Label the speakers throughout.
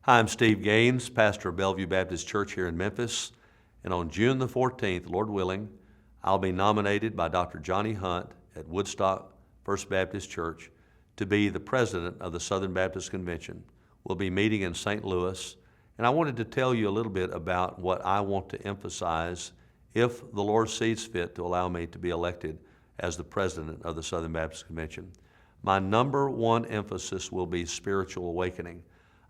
Speaker 1: Hi, I'm Steve Gaines, pastor of Bellevue Baptist Church here in Memphis. And on June the 14th, Lord willing, I'll be nominated by Dr. Johnny Hunt at Woodstock First Baptist Church to be the president of the Southern Baptist Convention. We'll be meeting in St. Louis. And I wanted to tell you a little bit about what I want to emphasize if the Lord sees fit to allow me to be elected as the president of the Southern Baptist Convention. My number one emphasis will be spiritual awakening.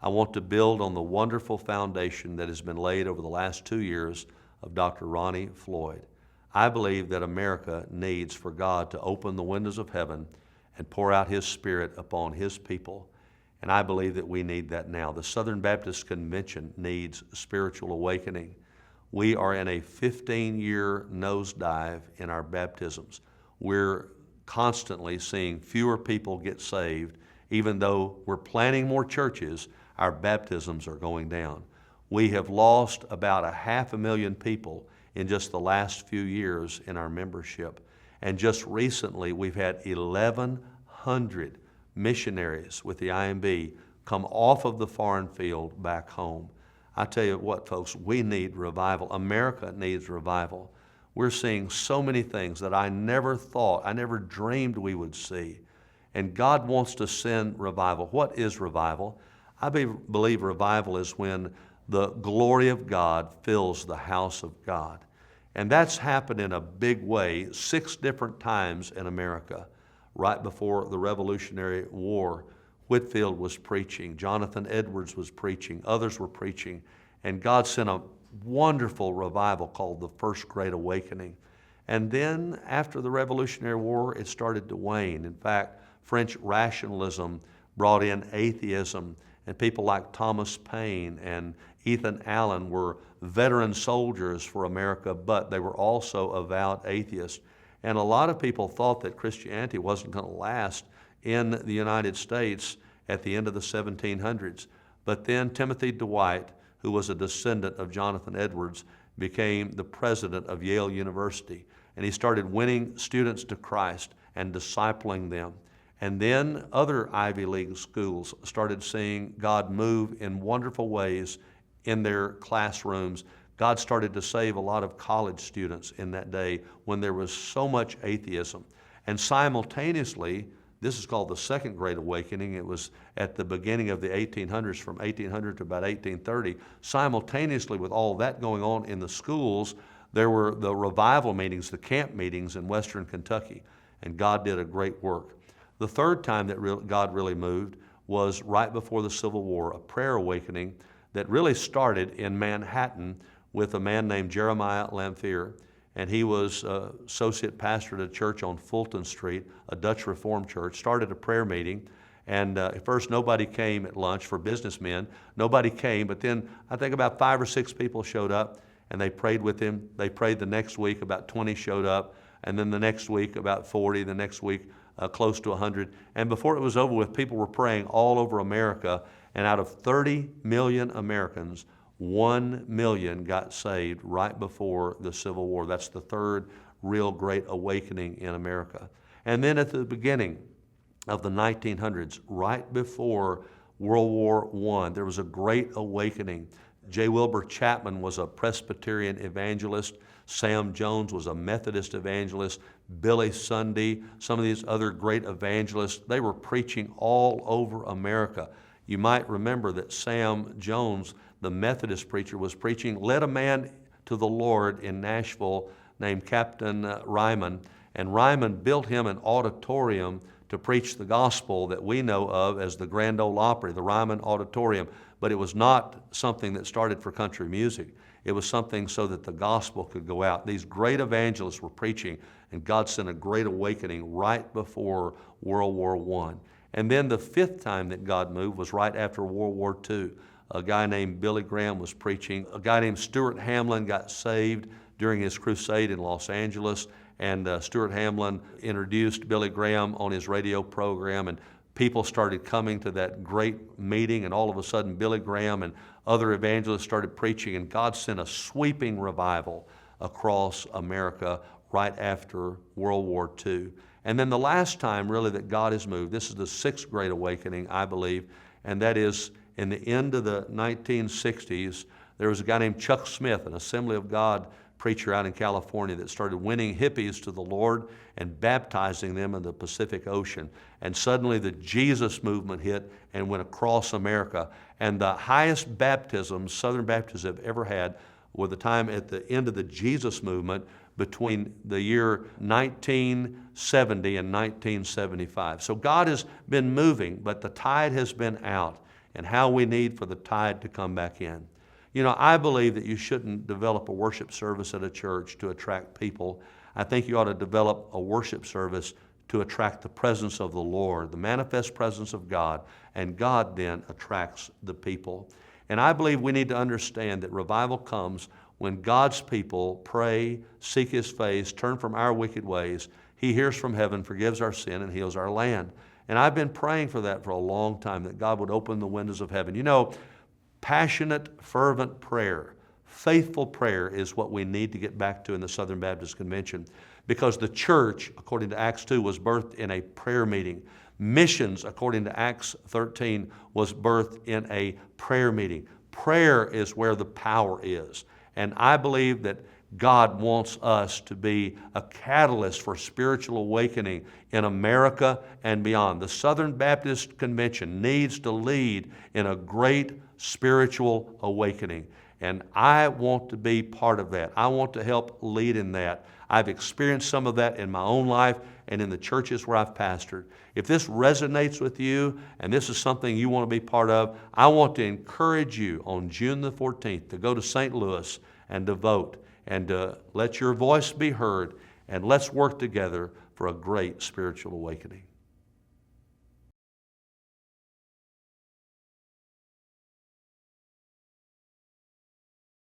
Speaker 1: I want to build on the wonderful foundation that has been laid over the last 2 years of Dr. Ronnie Floyd. I believe that America needs for God to open the windows of heaven and pour out His Spirit upon His people. And I believe that we need that now. The Southern Baptist Convention needs spiritual awakening. We are in a 15-year nosedive in our baptisms. We're constantly seeing fewer people get saved. Even though we're planning more churches, our baptisms are going down. We have lost about 500,000 people in just the last few years in our membership. And just recently, we've had 1,100 missionaries with the IMB come off of the foreign field back home. I tell you what, folks, we need revival. America needs revival. We're seeing so many things that I never dreamed we would see. And God wants to send revival. What is revival? I believe revival is when the glory of God fills the house of God. And that's happened in a big way 6 different times in America. Right before the Revolutionary War, Whitefield was preaching, Jonathan Edwards was preaching, others were preaching, and God sent a wonderful revival called the First Great Awakening. And then after the Revolutionary War, it started to wane. In fact, French rationalism brought in atheism, and people like Thomas Paine and Ethan Allen were veteran soldiers for America, but they were also avowed atheists. And a lot of people thought that Christianity wasn't going to last in the United States at the end of the 1700s. But then Timothy Dwight, who was a descendant of Jonathan Edwards, became the president of Yale University. And he started winning students to Christ and discipling them. And then other Ivy League schools started seeing God move in wonderful ways in their classrooms. God started to save a lot of college students in that day when there was so much atheism. And simultaneously, this is called the Second Great Awakening. It was at the beginning of the 1800s, from 1800 to about 1830. Simultaneously with all that going on in the schools, there were the revival meetings, the camp meetings in western Kentucky, and God did a great work. The third time that God really moved was right before the Civil War, a prayer awakening that really started in Manhattan with a man named Jeremiah Lamphere, and he was associate pastor at a church on Fulton Street, a Dutch Reformed church, started a prayer meeting. And at first nobody came at lunch for businessmen. Nobody came, but then I think about 5 or 6 people showed up, and they prayed with him. They prayed the next week, about 20 showed up, and then the next week about 40, the next week close to 100. And before it was over with, people were praying all over America, and out of 30 million Americans, 1 million got saved right before the Civil War. That's the third real great awakening in America. And then at the beginning of the 1900s, right before World War I, there was a great awakening. J. Wilbur Chapman was a Presbyterian evangelist. Sam Jones was a Methodist evangelist. Billy Sunday, some of these other great evangelists, they were preaching all over America. You might remember that Sam Jones, the Methodist preacher, was preaching, led a man to the Lord in Nashville named Captain Ryman, and Ryman built him an auditorium to preach the gospel that we know of as the Grand Ole Opry, the Ryman Auditorium. But it was not something that started for country music. It was something so that the gospel could go out. These great evangelists were preaching, and God sent a great awakening right before World War I. And then the 5th time that God moved was right after World War II. A guy named Billy Graham was preaching. A guy named Stuart Hamlin got saved during his crusade in Los Angeles, and Stuart Hamlin introduced Billy Graham on his radio program, and people started coming to that great meeting, and all of a sudden Billy Graham and other evangelists started preaching, and God sent a sweeping revival across America right after World War II. And then the last time really that God has moved, this is the 6th Great Awakening, I believe, and that is in the end of the 1960s, there was a guy named Chuck Smith, an Assembly of God preacher out in California, that started winning hippies to the Lord and baptizing them in the Pacific Ocean. And suddenly the Jesus movement hit and went across America. And the highest baptisms Southern Baptists have ever had were the time at the end of the Jesus movement between the year 1970 and 1975. So God has been moving, but the tide has been out, and how we need for the tide to come back in. You know, I believe that you shouldn't develop a worship service at a church to attract people. I think you ought to develop a worship service to attract the presence of the Lord, the manifest presence of God, and God then attracts the people. And I believe we need to understand that revival comes when God's people pray, seek His face, turn from our wicked ways. He hears from heaven, forgives our sin, and heals our land. And I've been praying for that for a long time, that God would open the windows of heaven. You know, passionate, fervent prayer, faithful prayer is what we need to get back to in the Southern Baptist Convention, because the church, according to Acts 2, was birthed in a prayer meeting. Missions, according to Acts 13, was birthed in a prayer meeting. Prayer is where the power is. And I believe that God wants us to be a catalyst for spiritual awakening in America and beyond. The Southern Baptist Convention needs to lead in a great spiritual awakening. And I want to be part of that. I want to help lead in that. I've experienced some of that in my own life and in the churches where I've pastored. If this resonates with you and this is something you want to be part of, I want to encourage you on June the 14th to go to St. Louis and to vote and to let your voice be heard, and let's work together for a great spiritual awakening.